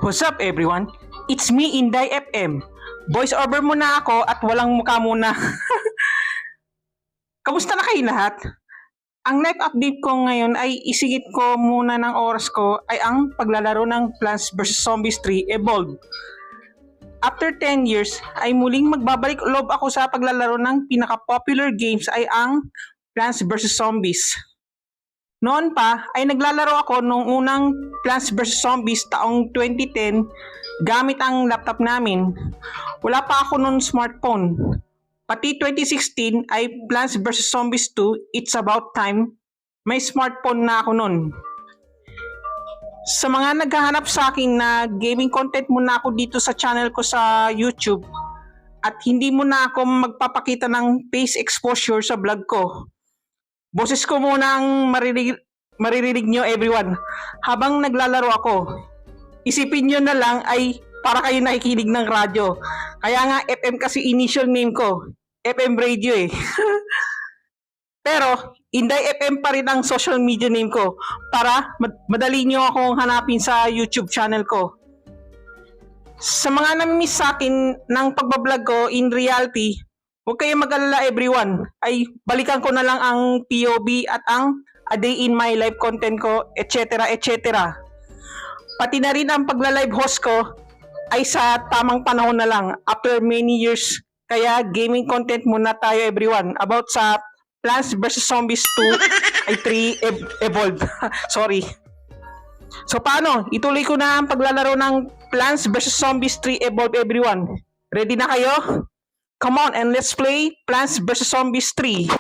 What's up everyone? It's me Inday FM. Voice over muna ako at walang mukha muna. Kamusta na kayo lahat? Ang live update ko ngayon ay isigit ko muna ng oras ko ay ang paglalaro ng Plants vs Zombies 3 Evolved. After 10 years ay muling magbabalik loob ako sa paglalaro ng pinaka-popular games ay ang Plants vs Zombies. Noon pa ay naglalaro ako nung unang Plants vs Zombies taong 2010 gamit ang laptop namin. Wala pa ako noon smartphone. Pati 2016 ay Plants vs Zombies 2, It's About Time, may smartphone na ako noon. Sa mga naghahanap sa akin na gaming content muna ako dito sa channel ko sa YouTube at hindi muna ako magpapakita ng face exposure sa vlog ko. Boses ko muna ang maririnig nyo everyone habang naglalaro ako. Isipin nyo na lang ay para kayo nakikinig ng radyo. Kaya nga FM kasi initial name ko. FM radio eh. Pero Inday FM pa rin ang social media name ko para madali nyo akong hanapin sa YouTube channel ko. Sa mga namimiss sa akin ng pagbablog ko in reality, huwag kayong mag-alala everyone, ay balikan ko na lang ang POV at ang A Day in My Life content ko, etc. etc. Pati na rin ang pagla-live host ko ay sa tamang panahon na lang after many years. Kaya gaming content muna tayo everyone about sa Plants vs Zombies 2 ay 3 Evolved. Sorry. So paano? Ituloy ko na ang paglalaro ng Plants vs Zombies 3 Evolved everyone. Ready na kayo? Come on and let's play Plants vs Zombies 3.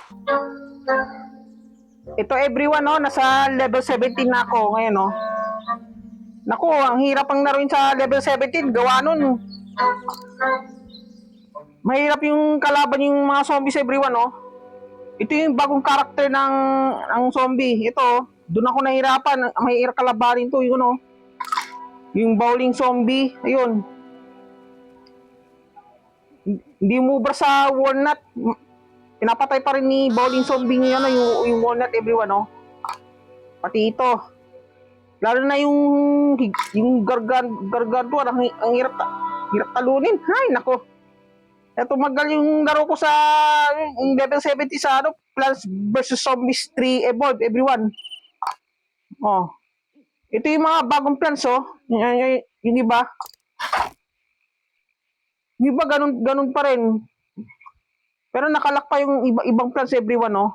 Ito everyone, no, nasa level 17 na ako ngayon, no. Naku, ang hirap ang laruin sa level 17, gawa nun. Mahirap yung kalaban yung mga zombies everyone, no. Ito yung bagong karakter ng zombie. Ito, doon ako nahirapan. Mahirap kalabanin to, yun, no. Yung bowling zombie, ayun. Hindi mo ubra sa walnut. Pinapatay pa rin ni bowling zombie niya na yung walnut everyone, no. Pati ito. Lalo na yung gargantuan, ang hirap talunin. Hay, nako. Eto magal yung laro ko sa level 70 sa Plants vs Zombies 3 Evolved everyone. Oh. Ito yung mga bagong plants, oh. Yung iba. Yung iba ganun pa rin. Pero nakalak pa yung ibang plants everyone, no?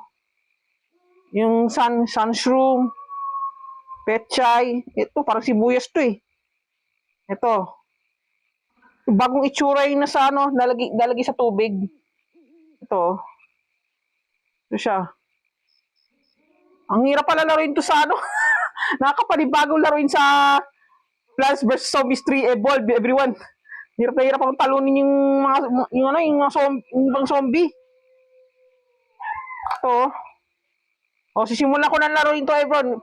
Yung sunshroom, petchay, ito parang sibuyas to eh. Ito. Bagong itsura yung nasa nalagay sa tubig. Ito. Ito siya. Ang hirap pala laruin to sa Nakakapanibagong laruin sa Plants vs Zombies 3 Evolved everyone. Hirap na hirap ang talunin yung ibang zombie. Ito. O, sisimulan ko na laruin to, everyone.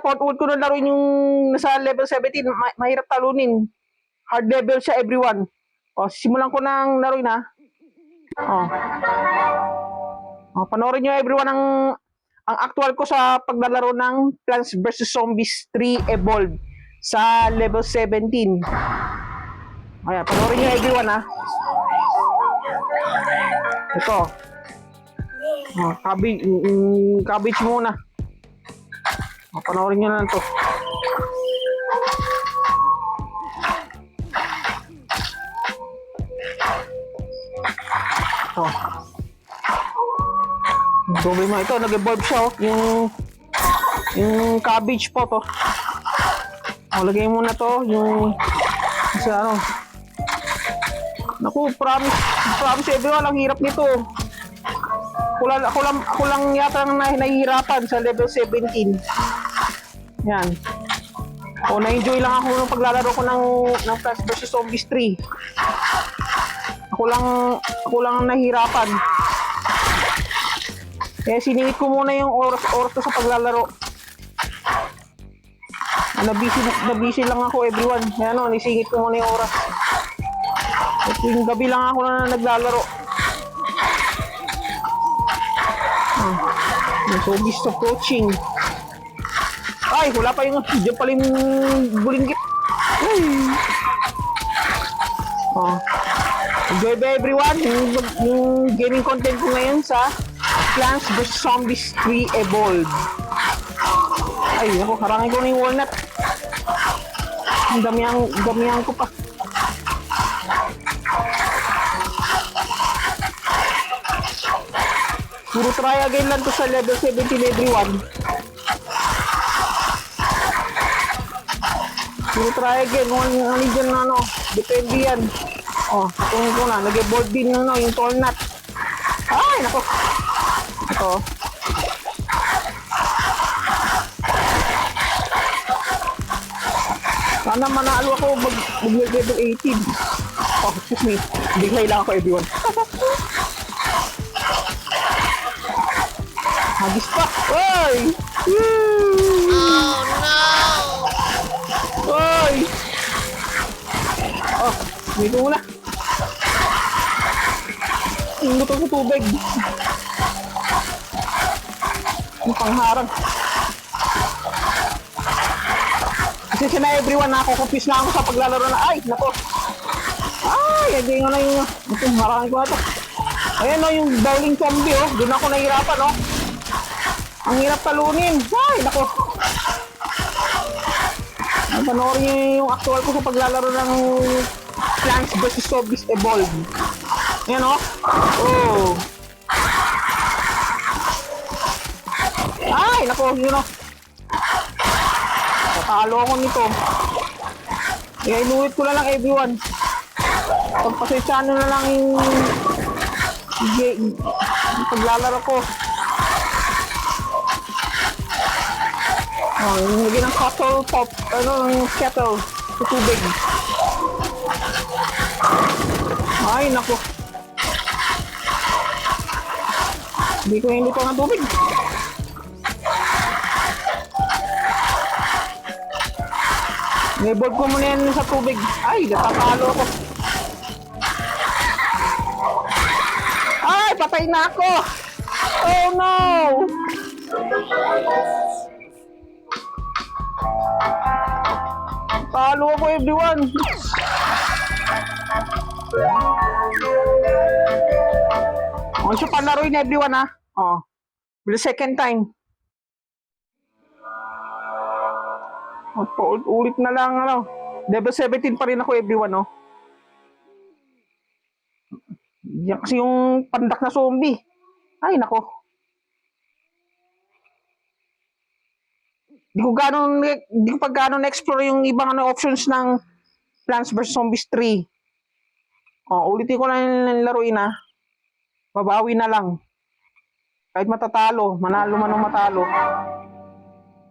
Pag-uod ko na laruin yung nasa level 17, mahirap talunin. Hard level siya, everyone. O, sisimulan ko na laruin, ha. O, panoorin nyo, everyone, ang actual ko sa paglalaro ng Plants vs Zombies 3 Evolved sa level 17. Ayan, panoorin nyo everyone, ha. Ito. Cabbage muna. Panoorin nyo na ito. Ito. Problema ito, nag-evolve siya, oh. Yung cabbage po to. Lagay muna to, yung kasi naku, promise everyone, ang hirap nito. Ako lang yata nahihirapan sa level 17. Yan. Na-enjoy lang ako nung paglalaro ko ng Plants vs Zombies 3. Ako lang nahihirapan. Kaya siningit ko muna yung oras ko sa paglalaro. Nabisi lang ako everyone. Yan, nisingit ko muna yung oras. At yung gabi lang ako na naglalaro. Yung zombies approaching. Ay, wala pa yung, diyan pala yung bulinggit. Ay. Oh. Enjoy ba everyone? Yung gaming content ko ngayon sa Plants vs. Zombies 3 Evolved. Ay, ako, harangin ko na yung walnut. Ang damihan ko pa. Puro try again lang to sa level 17 everyone. Puro try again. Kung ano dyan na ano, depende yan. Oh, katungin ko na. Nag-evolve din yung, yung tall nut. Ay, nako. Ito. Sana manalo ako mag-level 18. Oh, excuse me. Bigay lang ako everyone. Hagis pa! Oy! Oh no! Oy! Oh, dito muna. Luto ko tubig. Ang pangharang. Kasi na everyone, nakakupis na ako sa paglalaro na. Ay, nako! Ay, hindi nga na yung... Ito, harangin ko na ito. Ayan o, yung bowling zombie o. Doon ako nahihirapan o. Ang hirap talunin. Ay, nako. Panoorin niyo yung actual ko sa paglalaro ng Plants vs. Zombies Evolved. Ayan o. Oh. Ay, nako, yun o. Tatalo ako nito. Kaya inulit ko na lang everyone. Pagpasensyahan na lang yung paglalaro ko. Oh, yung lagi ng kettle pop, ng kettle sa tubig. Ay, naku. Hindi ko hindi pa ng tubig. Neighbor ko muna yan sa tubig. Ay, natatalo ko. Ay, patay na ako. Oh no. Talo ako everyone. Oh, siya palaroin everyone ha. Oh. For the second time. Ulit na lang ano. Level 17 pa rin ako everyone no. Yan kasi yung pandak na zombie. Ay nako. Di ko pa gano'n na-explore yung ibang options ng Plants vs. Zombies 3. Oh, ulitin ko na yung laruin ha. Babawi na lang. Kahit matatalo, manalo man o matalo.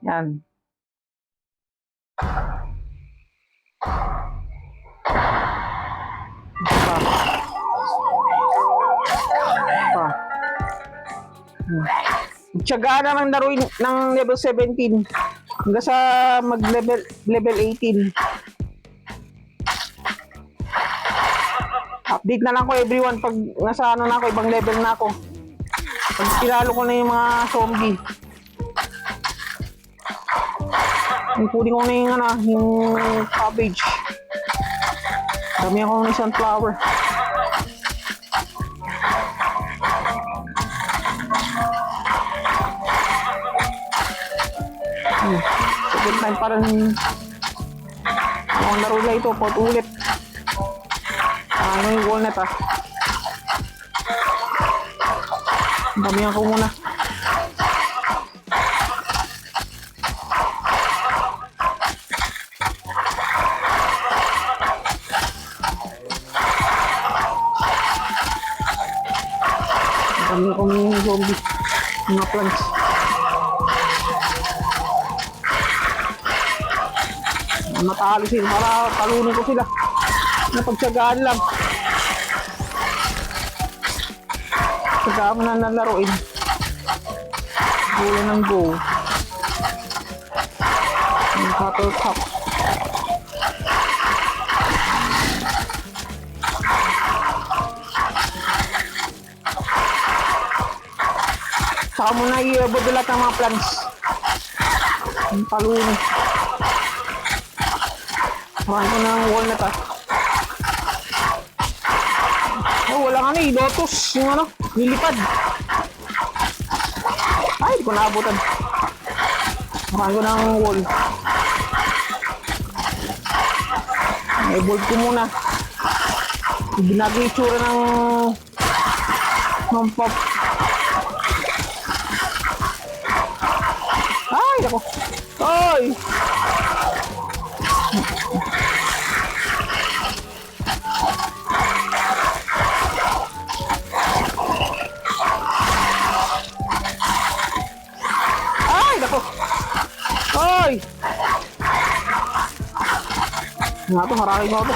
Yan. Tiyagaan na ng laruin ng level 17 hanggang sa mag-level 18. Update na lang ko everyone pag nasa ano na ako, ibang level na ako. Pag pinalo ko na yung mga zombie. Kunin ko na yung ano, yung cabbage. Dami akong isang flower. Second time parang ang laro na ito, pot ulit. Ano yung walnut ah. Damihan ko muna. Damihan ko muna yung zombie. Mga plants. Matalo sila para talunin ko sila. Napagtsagaan lang. Tsagaan mo na nalaroin. Gula ng go. Yung cattle cup. Saka mo na i-bodulat ng mga plants. Ang taluni. Marami ko ng walnut Oh, walang ano lotus. Yung ano, nilipad. Ay, di ko naabutan. Marami ko ng wall. I-bolt ko muna. Ginagawa yung itsura ng pop. Ay, ako. Ay! Ay, ako. Ay! Nga to, haraki ko ito.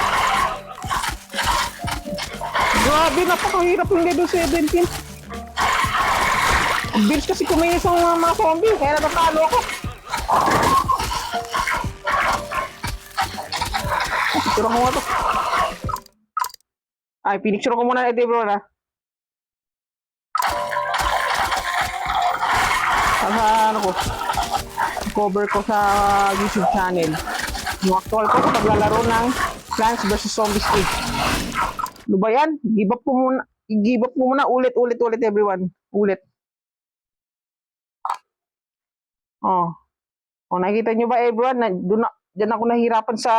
Grabe, napakahirap yung level 17. Ang bilis kasi kuminis ang mga zombie, kaya natatalo ako. Picture ko nga to. Ay, pinicture ko muna ito bro na. Ano ko, cover ko sa YouTube channel. Yung actual ko paglalaro ng Plants vs Zombies 3. Ano ba yan? Give up po muna ulit everyone. Ulit. Oh. Oh, nakikita nyo ba everyone? Diyan ako nahirapan sa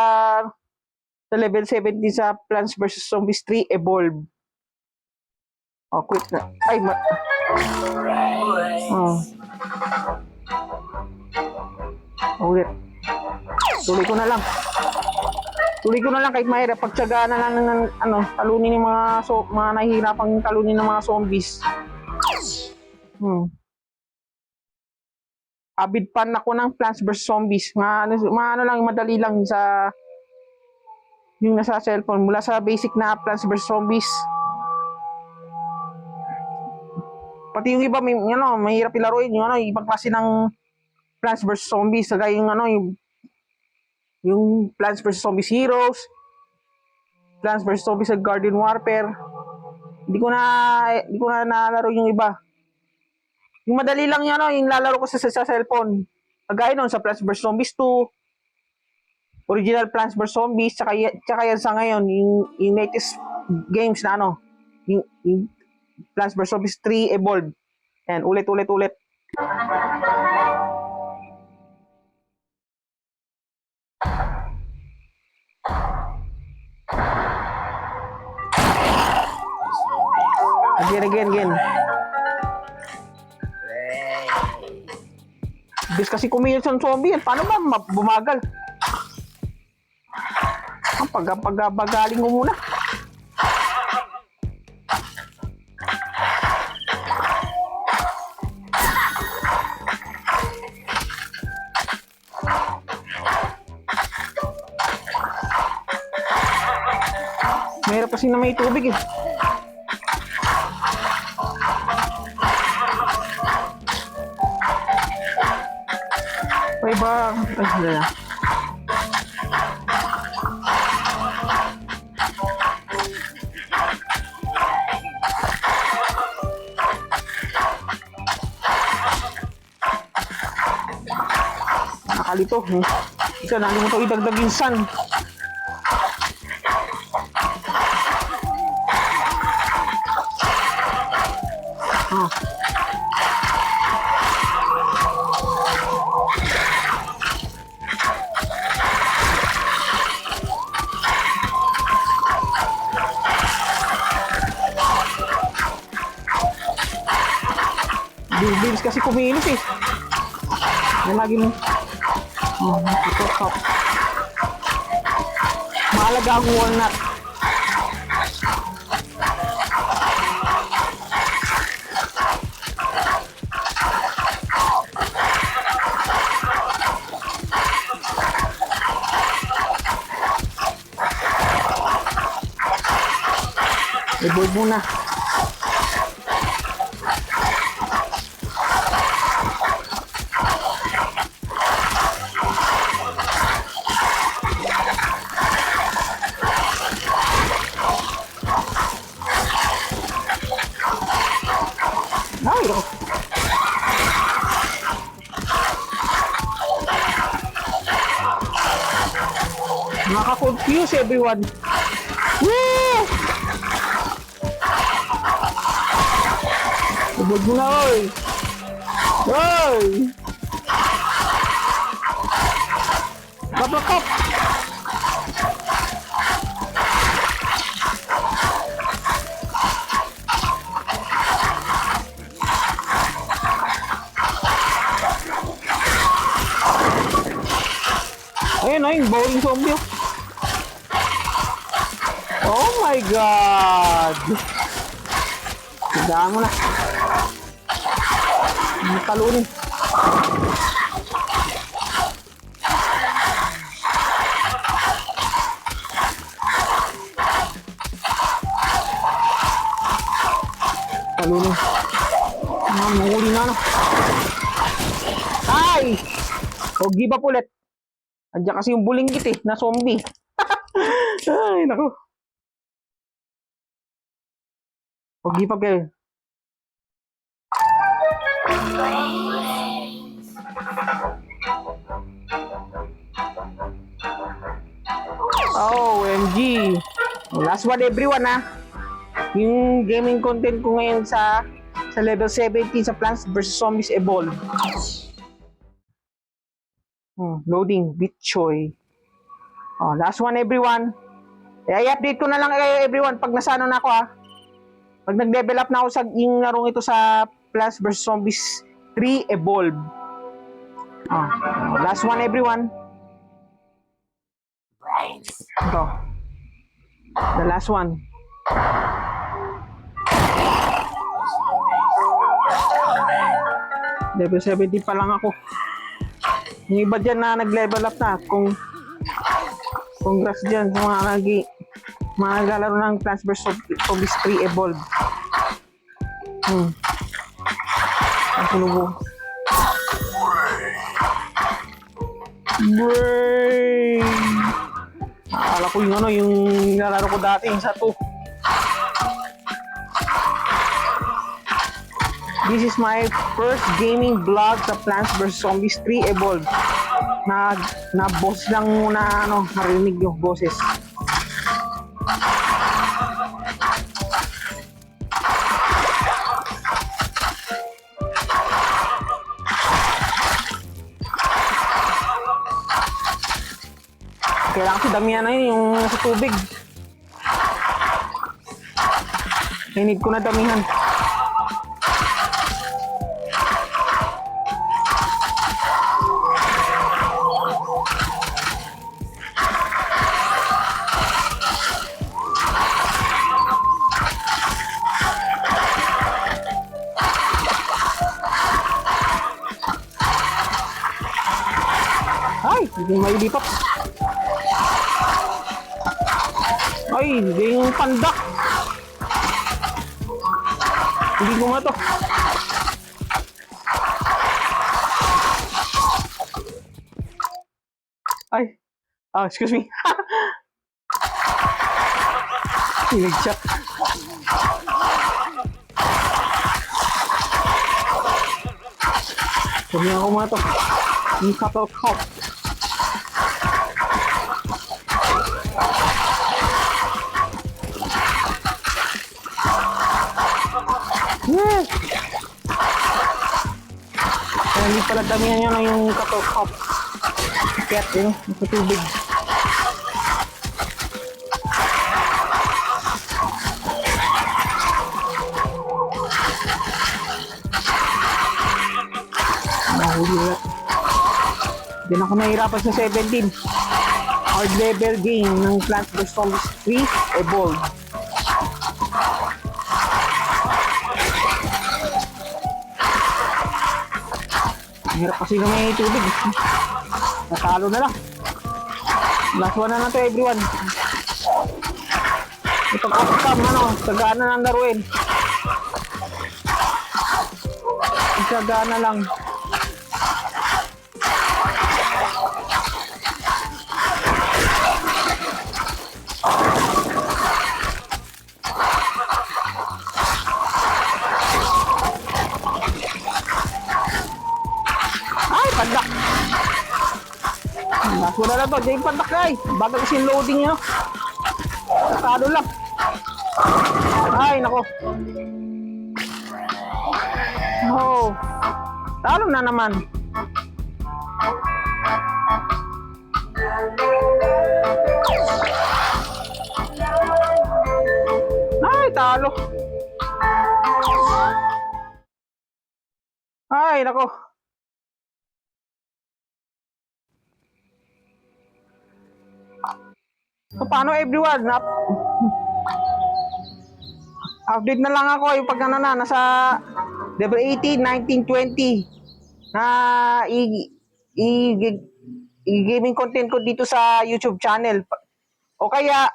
level 17 sa Plants vs Zombies 3 Evolve. Oh, quit na. Ay, oh. Ulit. Tuloy ko na lang kahit mahirap. Pagtsagaan na lang ng talunin ng mga nahihirapang talunin ng mga zombies. Avid fan ako ng Plants vs Zombies. Ano lang, madali lang sa yung nasa cellphone. Mula sa basic na Plants vs Zombies. Pati yung iba, mahirap ilaruin. Yung ibang klase ng Plants vs Zombies. Kagaya yung Plants vs Zombies Heroes, Plants vs Zombies Garden Warfare. Hindi ko na nalaro yung iba. Yung madali lang yun, yung lalaro ko sa cellphone. Kagaya nun sa Plants vs Zombies 2, original Plants vs Zombies, tsaka yan sa ngayon, yung latest games na yung Plants vs Zombies 3 Evolve. Yan, ulit. Again. Bis kasi kumilos ng zombie yan. Paano ba bumagal? Pag-bagaling mo muna. Mahirap kasi na may tubig eh. Ay ba? Ay, wala. Nakalito. Isa, nalimutan idagdag yung sun. Bilis kasi kumilos eh. Yan lagi mo. Top. Mahalaga ang walnut. I-board muna. Ay, Confuse everyone. Woo! Ubod mo na, oy! Oy! Kapakap! Ayun, ayun, bowling zombie. Oh my God! Tandaan mo na. Hindi talunin. Talunin. Mahuli na na. Ay! O, give up ulit. Andiyan kasi yung bulinggit eh, na zombie. Ay, naku. O, give up kayo. Oh, OMG. Last one everyone ha. Yung gaming content ko ngayon sa level 17 sa Plants vs Zombies Evolve. Loading Bitchoy. Oh, last one everyone. I-update ko na lang kayo everyone pag nasano na ako ha. Pag nag-level up na ako sa yung larong ito sa Plants vs Zombies 3 Evolve. Oh, last one everyone. Ito. The last one. Level 70 pa lang ako. Yung iba dyan na nag-level up na. Congrats dyan sa mga naglalaro ng Plants vs Zombies 3 Evolve. Ang sinubo. Brain! Akala ko yung yung nilalaro ko dati, yung sa 2. This is my first gaming vlog sa Plants vs Zombies 3 Evolve. Na boss lang muna marinig yung boses. Kailangan kasi damihan na yun yung sa tubig. I need ko na damihan. Ay, hindi mailipat. Ay, hindi yung pandak. Hindi ko nga to. Ay. Excuse me. Nag-chat. Sabi nga ko mga to. Yung couple cup. Hindi pala damihan nyo na yung katokop. Kaya yun, sa tubig. Nahuli ulit. Hindi na ako nahihirapan sa 17. Hard level game ng Plants vs Zombies 3 Evolve. Hirap kasi na may tubig. Natalo na lang. Last one na to everyone. Itong outcome tagaan na ng laruin. Tagaan na lang. Last one na lang to. Jay Pantakay. Bagal kasi yung loading nyo. Tado lang. Ay, nako. Oh. Talo na naman. Ay, talo. Ay, nako. So, paano everyone? Update na lang ako yung pag nasa level 18, 19, 20 na i-gaming content ko dito sa YouTube channel. O kaya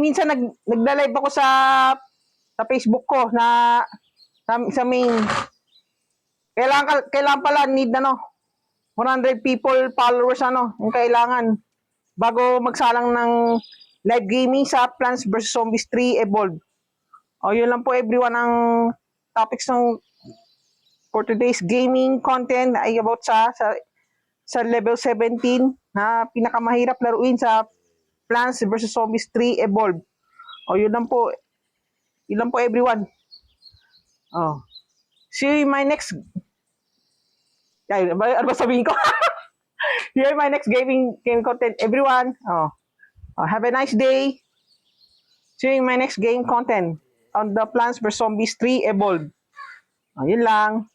minsan nagla-live ako sa Facebook ko na sa main. Kailangan pala need 100 people followers yung kailangan bago magsalang ng live gaming sa Plants vs Zombies 3 Evolved. O yun lang po everyone ang topics for today's gaming content ay about sa level 17 na pinakamahirap laruin sa Plants vs Zombies 3 Evolved. O yun lang po. Yun lang po everyone. Oh. See you in my next ano ba sabihin ko? See you in my next gaming content everyone. Have a nice day. See you in my next game content on the Plants vs Zombies 3 Evolved. Yun lang.